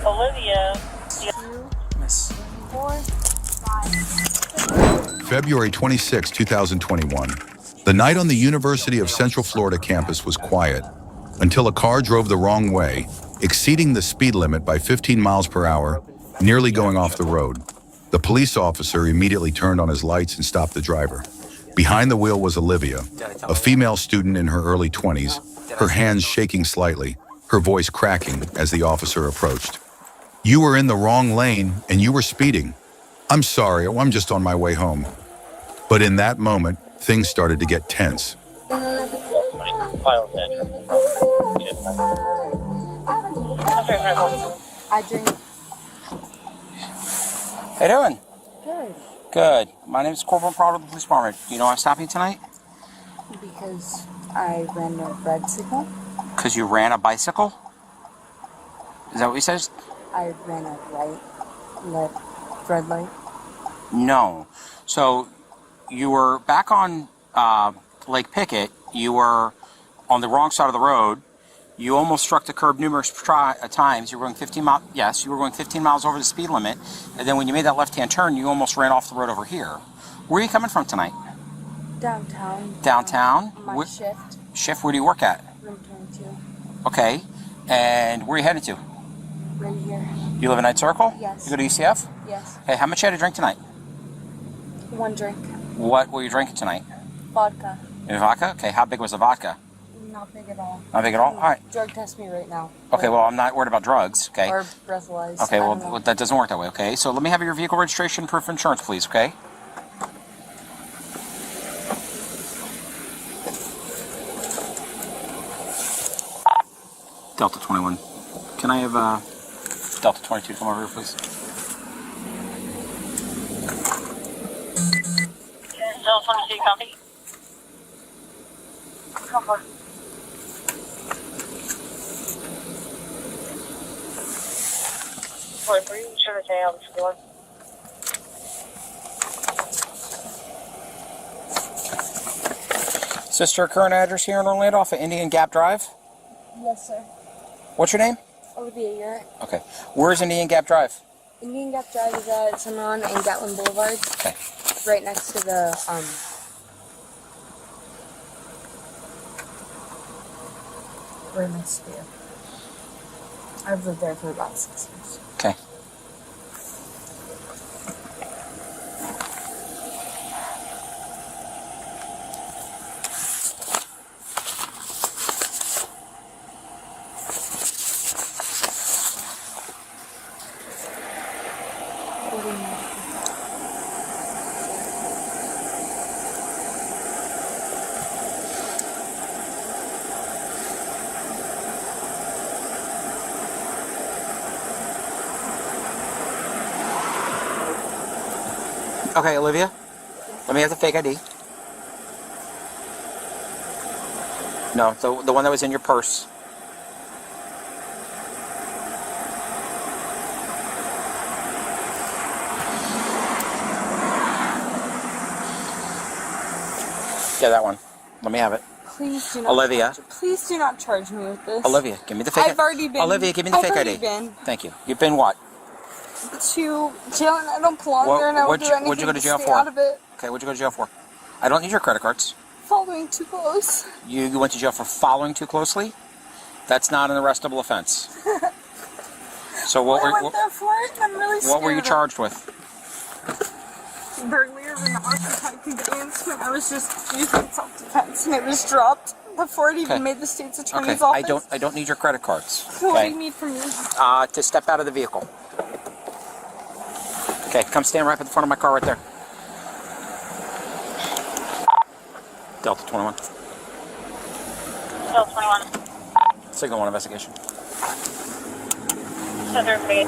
Olivia. Miss. 4, 5. February 26, 2021. The night on the University of Central Florida campus was quiet until a car drove the wrong way, exceeding the speed limit by 15 miles per hour, nearly going off the road. The police officer immediately turned on his lights and stopped the driver. Behind the wheel was Olivia, a female student in her early 20s, her hands shaking slightly, her voice cracking as the officer approached. "You were in the wrong lane and you were speeding. I'm sorry, I'm just on my way home." But in that moment, things started to get tense. I drink. How you doing? Good. Good. My name is Corporal Prado of the Police Department. Do you know why I'm stopping you tonight? Because I ran a red signal. Because you ran a bicycle? Is that what he says? I ran a red light. No. So you were back on Lake Pickett. You were on the wrong side of the road. You almost struck the curb numerous times. You were going 15 miles. Yes, you were going 15 miles over the speed limit. And then when you made that left-hand turn, you almost ran off the road over here. Where are you coming from tonight? Downtown. Downtown? My shift. Shift? Where do you work at? Room 22. Okay. And where are you headed to? Right here. You live in Night Circle? Yes. You go to UCF? Yes. Hey, how much you had to drink tonight? 1 drink. What were you drinking tonight? Vodka. Vodka? Okay, how big was the vodka? Not big at all. Not big at all? All right. Drug test me right now. Okay, well, I'm not worried about drugs, okay? Or breathalyze. Okay, well, that doesn't work that way, okay? So let me have your vehicle registration, proof of insurance, please, okay? Delta 21. Can I have Delta 22 come over here, please? Delta 22 copy. Come on. Wait, are you sure to stay on the floor? Sister, current address here in Orlando off of Indian Gap Drive? Yes, sir. What's your name? Olivia, you're right. Okay. Where's Indian Gap Drive? Indian Gap Drive is at Cimarron and Gatlin Boulevard. Okay. Right next to the, right next to it. I've lived there for about 6 years. Okay. What do you mean? Okay, Olivia, let me have the fake ID. No, the one that was in your purse. Yeah, that one. Let me have it. Please do not. Olivia. Please do not charge me with this. Olivia, give me the fake ID. I've already been. Olivia, give me the fake ID. I've already been Thank you. You've been what? to jail, and I don't belong there, and I would do anything what'd you go to jail stay for? out of it. Okay, what'd you go to jail for? I don't need your credit cards. Following too close. You went to jail for following too closely? That's not an arrestable offense. So what I went there for it, and I'm really scared. what were you charged with? Burglary of an occupied conveyance when I was just using self-defense, and it was dropped before it even made the state's attorney's Okay, office. I don't need your credit cards. So what do Okay? you need from me? To step out of the vehicle. Okay, come stand right at the front of my car right there. Delta 21. Delta 21. Signal 1 investigation. Center for you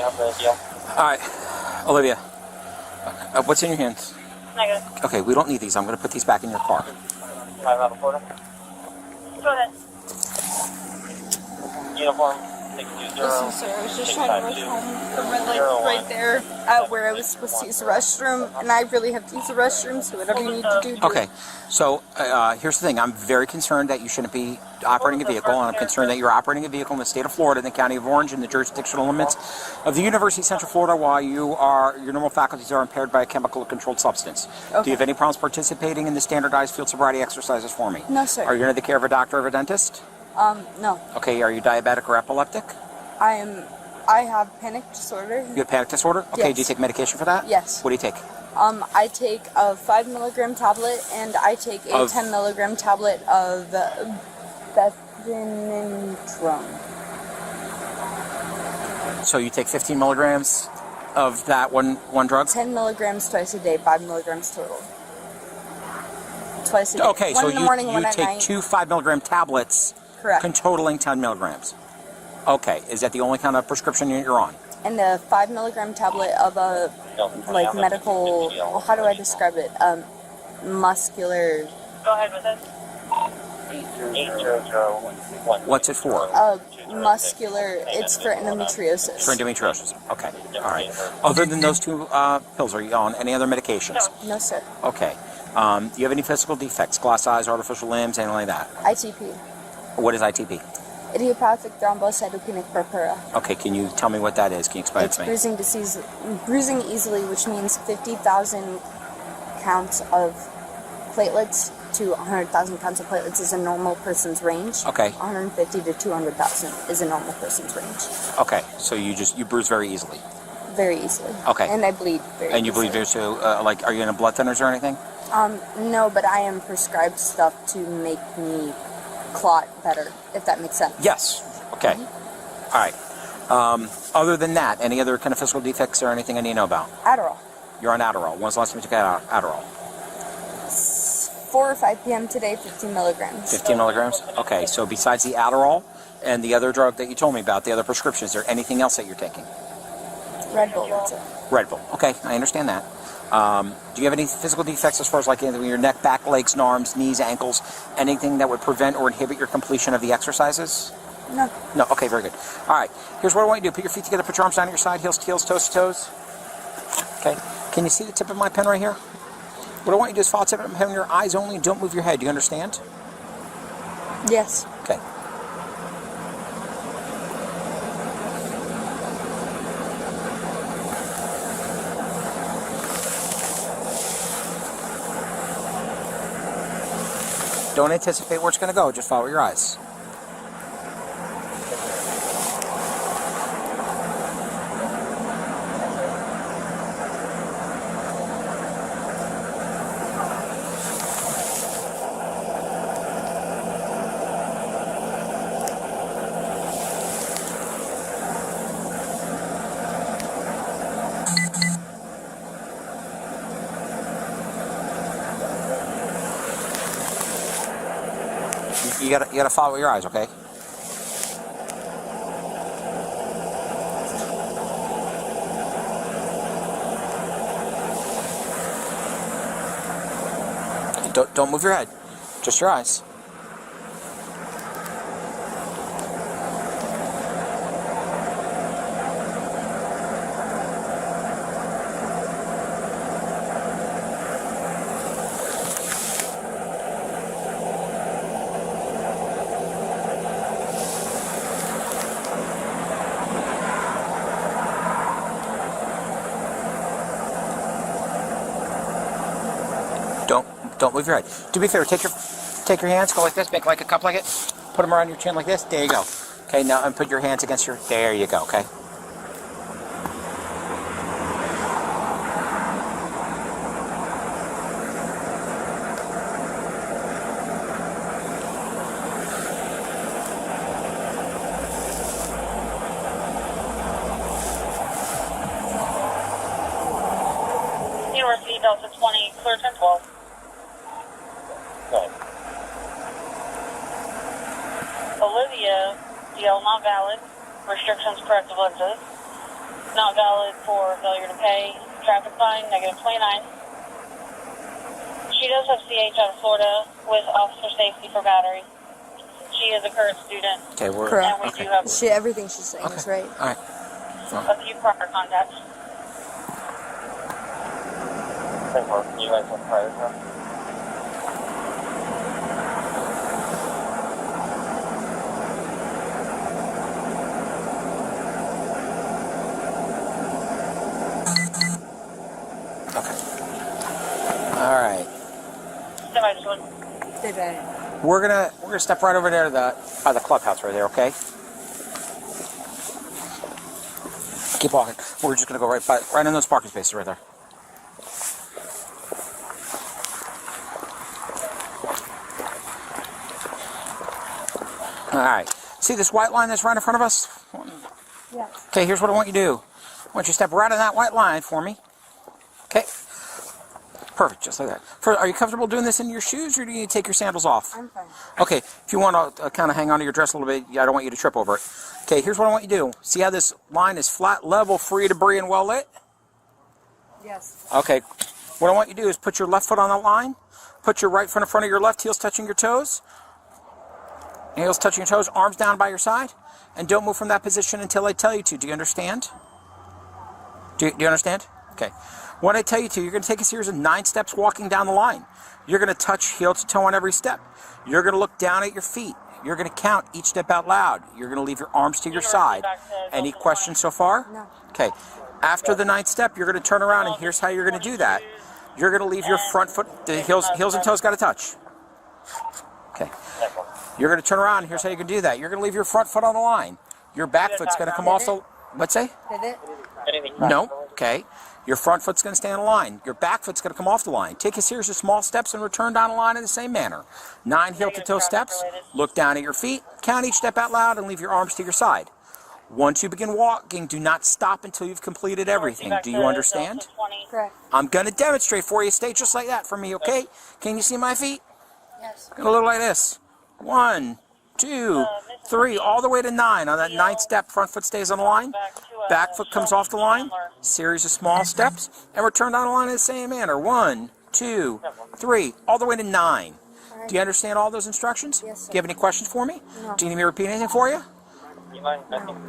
have the deal. Alright, Olivia. What's in your hands? Negative. Okay, we don't need these. I'm going to put these back in your car. 5 out of 4. Go ahead. Uniform. Listen, sir, I was just trying to rush home. The red light's right there at where I was supposed to use the restroom, and I really have to use the restroom, so whatever you need to do, do Okay, it. so here's the thing. I'm very concerned that you shouldn't be operating a vehicle, and I'm concerned that you're operating a vehicle in the state of Florida, in the county of Orange, in the jurisdictional limits of the University of Central Florida, while your normal faculties are impaired by a chemical or controlled substance. Okay. Do you have any problems participating in the standardized field sobriety exercises for me? No, sir. Are you under the care of a doctor or a dentist? No. Okay, are you diabetic or epileptic? I have panic disorder. You have panic disorder? Okay, Yes. do you take medication for that? Yes. What do you take? I take a 5 milligram tablet, and I take a 10 milligram tablet of Bepinetron. So you take 15 milligrams of that one drug? 10 milligrams twice a day, 5 milligrams total. Twice a day. Okay, one so in the morning, you one at take night. 2 5 milligram tablets, Correct. totaling 10 milligrams. Okay, is that the only kind of prescription you're on? And a 5 milligram tablet of a medical. How do I describe it? Muscular. Go ahead with it. 8001. What's it for? Muscular. It's for endometriosis. For endometriosis. Okay, all right. Other than those 2 pills, are you on any other medications? No, sir. Okay. Do you have any physical defects? Glass eyes, artificial limbs, anything like that? ITP. What is ITP? Idiopathic thrombocytopenic purpura. Okay, can you tell me what that is? Can you explain it It's to me? bruising disease, bruising easily, which means 50,000 counts of platelets to 100,000 counts of platelets is a normal person's range. Okay. 150 to 200,000 is a normal person's range. Okay, so you bruise very easily. Very easily. Okay. And I bleed very And you easily. bleed very so like, are you in a blood thinners or anything? No, but I am prescribed stuff to make me clot better, if that makes sense. Yes. Okay. All right. Other than that, any other kind of physical defects or anything I need to know about? Adderall. You're on Adderall. When's the last time you took Adderall? 4 or 5 p.m. today, 15 milligrams. 15 milligrams? Okay, so besides the Adderall and the other drug that you told me about, the other prescription, is there anything else that you're taking? Red Bull, that's it. Red Bull. Okay, I understand that. Do you have any physical defects as far as like in your neck, back, legs, arms, knees, ankles, anything that would prevent or inhibit your completion of the exercises? No. No, okay, very good. All right, here's what I want you to do. Put your feet together, put your arms down at your side, heels to heels, toes to toes. Okay, can you see the tip of my pen right here? What I want you to do is follow the tip of my pen with your eyes only and don't move your head. Do you understand? Yes. Okay. Don't anticipate where it's going to go, just follow your eyes. You gotta follow your eyes, okay? Don't move your head, just your eyes. Don't move your head. To be fair, take your hands, go like this, make like a cup like it, put them around your chin like this. There you go. Okay, now and put your hands against your. There you go. Okay. University Delta 20, clear 1012. Olivia, DL not valid. Restrictions, corrective lenses. Not valid for failure to pay. Traffic fine, -29. She does have CH out of Florida with officer safety for battery. She is a current student. Okay, we're Correct. And we do have Everything she's saying is right. All right. a few prior contacts. You guys have prior contacts? All right. Somebody just went. They better. We're gonna step right over there by the clubhouse right there, okay? Keep walking. We're just gonna go right in those parking spaces right there. All right. See this white line that's right in front of us? Yes. Okay, here's what I want you to do. I want you to step right on that white line for me. Okay. Perfect, just like that. Are you comfortable doing this in your shoes, or do you need to take your sandals off? I'm fine. Okay, if you want to kind of hang on to your dress a little bit, I don't want you to trip over it. Okay, here's what I want you to do. See how this line is flat, level, free of debris, and well lit? Yes. Okay, what I want you to do is put your left foot on that line, put your right foot in front of your left, heels touching your toes, heels touching your toes, arms down by your side, and don't move from that position until I tell you to. Do you understand? Do you understand? Okay. When I tell you to, you're going to take a series of 9 steps walking down the line. You're going to touch heel to toe on every step. You're going to look down at your feet. You're going to count each step out loud. You're going to leave your arms to your side. Any questions so far? No. Okay. After the 9th step, you're going to turn around, and here's how you're going to do that. You're going to leave your front foot, the heels and toes got to touch. Okay. You're going to turn around, and here's how you can do that. You're going to leave your front foot on the line. Your back foot's going to come off the... What's say? Pivot. No. Okay. Your front foot's going to stay on the line. Your back foot's going to come off the line. Take a series of small steps and return down the line in the same manner. 9 heel-to-toe steps. Look down at your feet. Count each step out loud and leave your arms to your side. Once you begin walking, do not stop until you've completed everything. Do you understand? Correct. I'm going to demonstrate for you. Stay just like that for me, okay? Can you see my feet? Yes. Going to look like this. 1, 2, 3, all the way to 9. On that 9th step, front foot stays on the line. Back foot comes off the line. Series of small steps. And return down the line in the same manner. 1, 2, 3, all the way to 9. Do you understand all those instructions? Yes, sir. Do you have any questions for me? No. Do you need me to repeat anything for you?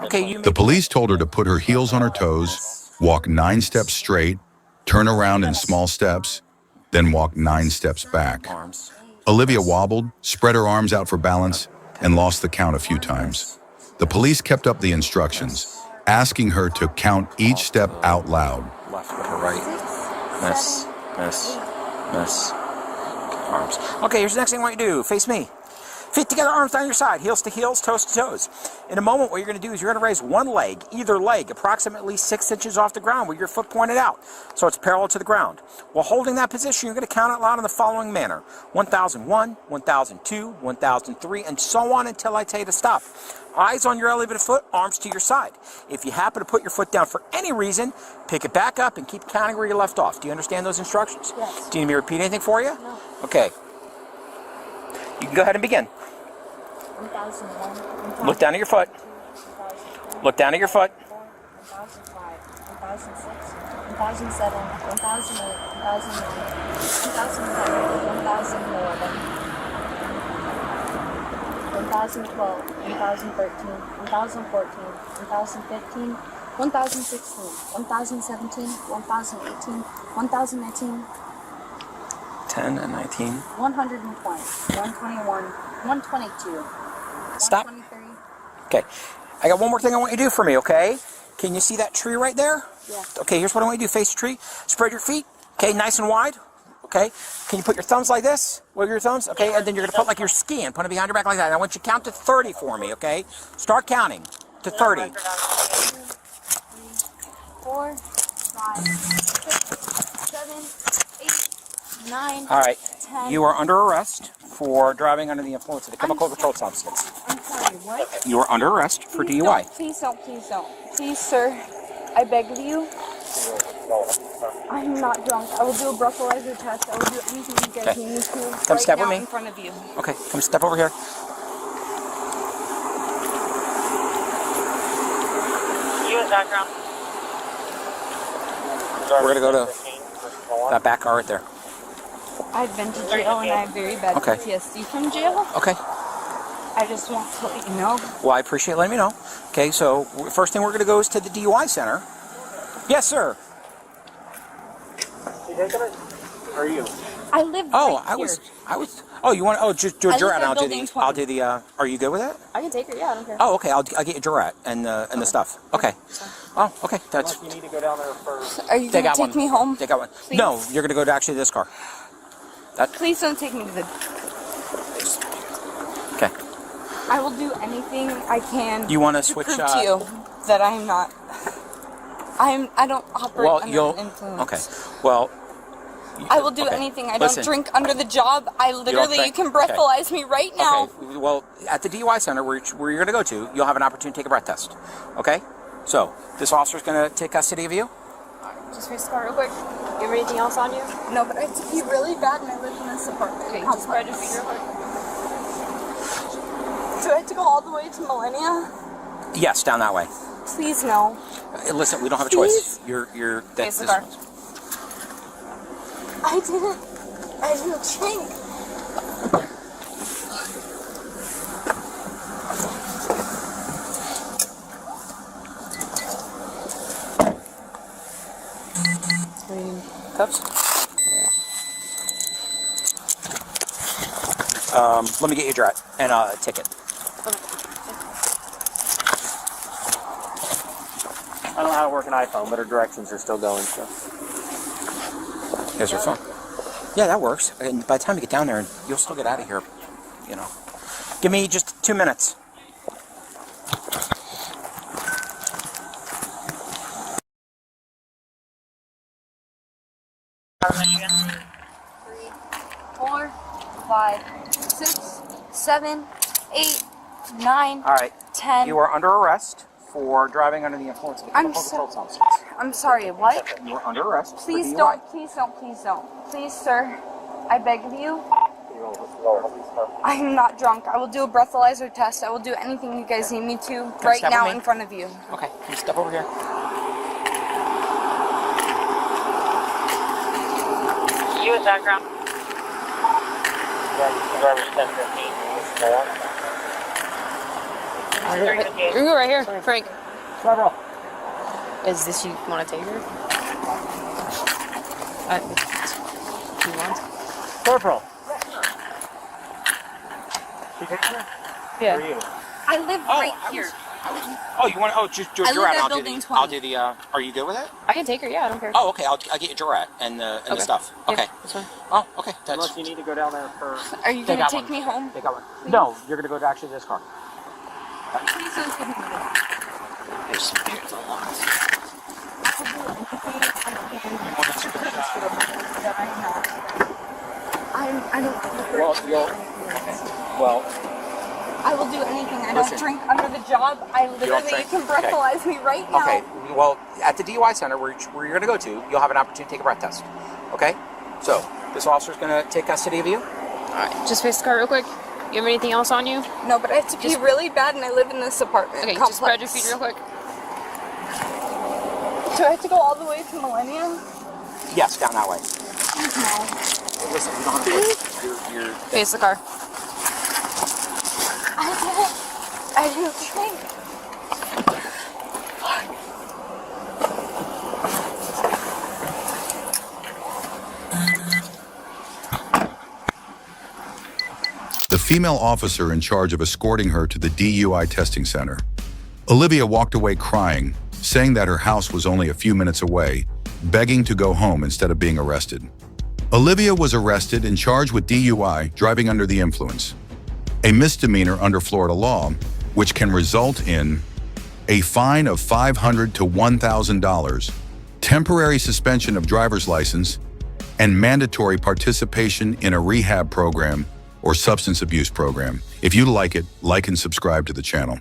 Okay, The police told her to put her heels on her toes, walk 9 steps straight, turn around in small steps, then walk 9 steps back. Arms. Olivia wobbled, spread her arms out for balance, and lost the count a few times. The police kept up the instructions, asking her to count each step out loud. Left with her right. Miss. Miss. Miss. Okay, arms. Okay, here's the next thing I want you to do. Face me. Feet together, arms down your side, heels to heels, toes to toes. In a moment, what you're going to do is you're going to raise one leg, either leg, approximately 6 inches off the ground with your foot pointed out, so it's parallel to the ground. While holding that position, you're going to count out loud in the following manner. 1001, 1002, 1003, and so on until I tell you to stop. Eyes on your elevated foot, arms to your side. If you happen to put your foot down for any reason, pick it back up and keep counting where you left off. Do you understand those instructions? Yes. Do you need me to repeat anything for you? No. Okay. You can go ahead and begin. 1001. Look down at your foot. 1002, Look down at your foot. 1005, 1006, 1007, 1008, 1009, 1010, 1011, 1012, 1013, 1014, 1015, 1016, 1017, 1018, 1019, 10 and 19. 120, 121, 122, Stop. 123. Okay. I got one more thing I want you to do for me, okay? Can you see that tree right there? Yeah. Okay, here's what I want you to do. Face the tree. Spread your feet. Okay, nice and wide. Okay. Can you put your thumbs like this? Wiggle your thumbs. Okay, and then you're going to put like you're skiing. Put it behind your back like that. And I want you to count to 30 for me, okay? Start counting to 30. 2, 3, 4, 5, 6, 7, 8, 9. All right. 10. You are under arrest for driving under the influence of the chemical controlled substance. I'm sorry, what? You are under arrest for Please DUI. don't, please don't, please don't. Please, sir, I beg of you. I'm not drunk. I will do a breathalyzer test. I will do anything you guys Okay. need me to Come right step now with me. in front of you. Okay, come step over here. U.S. background. We're going to go to that back car right there. I've been to jail and I have very bad Okay. PTSD from jail. Okay. I just want to let you know. Well, I appreciate letting me know. Okay, so first thing we're going to go is to the DUI center. Yes, sir. Are you? I live Oh, right here. I was. Oh, you want? Oh, just do a I live Durette. at I'll do building the. 20. I'll do the. Are you good with that? I can take her. Yeah, I don't care. Oh, okay. I'll get you Durette and the stuff. Okay. Oh, okay. That's. Unless you need to go down there first. Are you They gonna got take one. me home? They got one. Please? No, you're gonna go to actually this car. Please don't take me to the. Okay. I will do anything I can. You want to switch? Prove to you that I am not. I don't operate Well, under you'll. an influence. Okay. Well. I will do okay. anything. I Listen. don't drink under the job. I literally, you drink? can breathalyze me right now. Okay. Well, at the DUI center where you're going to go to, you'll have an opportunity to take a breath test. Okay. So this officer's going to take custody of you. Just face the car real quick. You have anything else on you? No, but I have to pee really bad and I live in this apartment. Okay, just spread your feet real quick. Do I have to go all the way to Millennia? Yes, down that way. Please no. Listen, we don't have a Please? choice. You're. Face the car. I didn't drink. Cups. Let me get you a Durette and a ticket. I don't know how to work an iPhone, but our directions are still going. So. Here's your phone. Yeah, that works. And by the time you get down there, you'll still get out of here. You know. Give me just 2 minutes. Michigan. 3, 4, 5, 6, 7, 8, 9, All right. 10. You are under arrest for driving under the influence of I'm alcohol so- controlled substance. I'm sorry, what? You are under arrest. Please for don't, DUI. please don't, please don't. Please, sir, I beg of you. I am not drunk. I will do a breathalyzer test. I will do anything you guys need me to right step now with me? in front of you. Okay, can you step over here? U.S. background. Driver's 1015. You can go right here, Frank. Is this you want to take her? You want? Corporal. She taking her? Yeah. Or you? I live right here. Oh, you want? Oh, just do a I live Durette. at I'll do building the. 20. I'll do the. Are you good with it? I can take her. Yeah, I don't care. Oh, okay. I'll get you Durette and the Okay. stuff. Yeah, Okay. that's fine. Oh, okay. That's. Unless you need to go down there first. Are you They gonna got take one. me home? They got one. No, you're gonna go to actually this car. Please don't take me home. There's some beers on lock. I don't. Well, well, I will do anything. I Listen. don't drink under the job. I literally, you drink? can breathalyze me right now. okay. Well, at the DUI center where you're gonna go to, you'll have an opportunity to take a breath test. Okay. So this officer's gonna take custody of you. Alright, just face the car real quick. You have anything else on you? No, but I have to pee Just- really bad, and I live in this apartment Okay, complex. just spread your feet real quick. Do I have to go all the way to Millennia? Yes, down that way. No. Listen, you don't have to. You're Face the car. I didn't drink. The female officer in charge of escorting her to the DUI testing center. Olivia walked away crying, saying that her house was only a few minutes away, begging to go home instead of being arrested. Olivia was arrested and charged with DUI, driving under the influence, a misdemeanor under Florida law, which can result in a fine of $500 to $1,000, temporary suspension of driver's license, and mandatory participation in a rehab program or substance abuse program. If you like it, like and subscribe to the channel.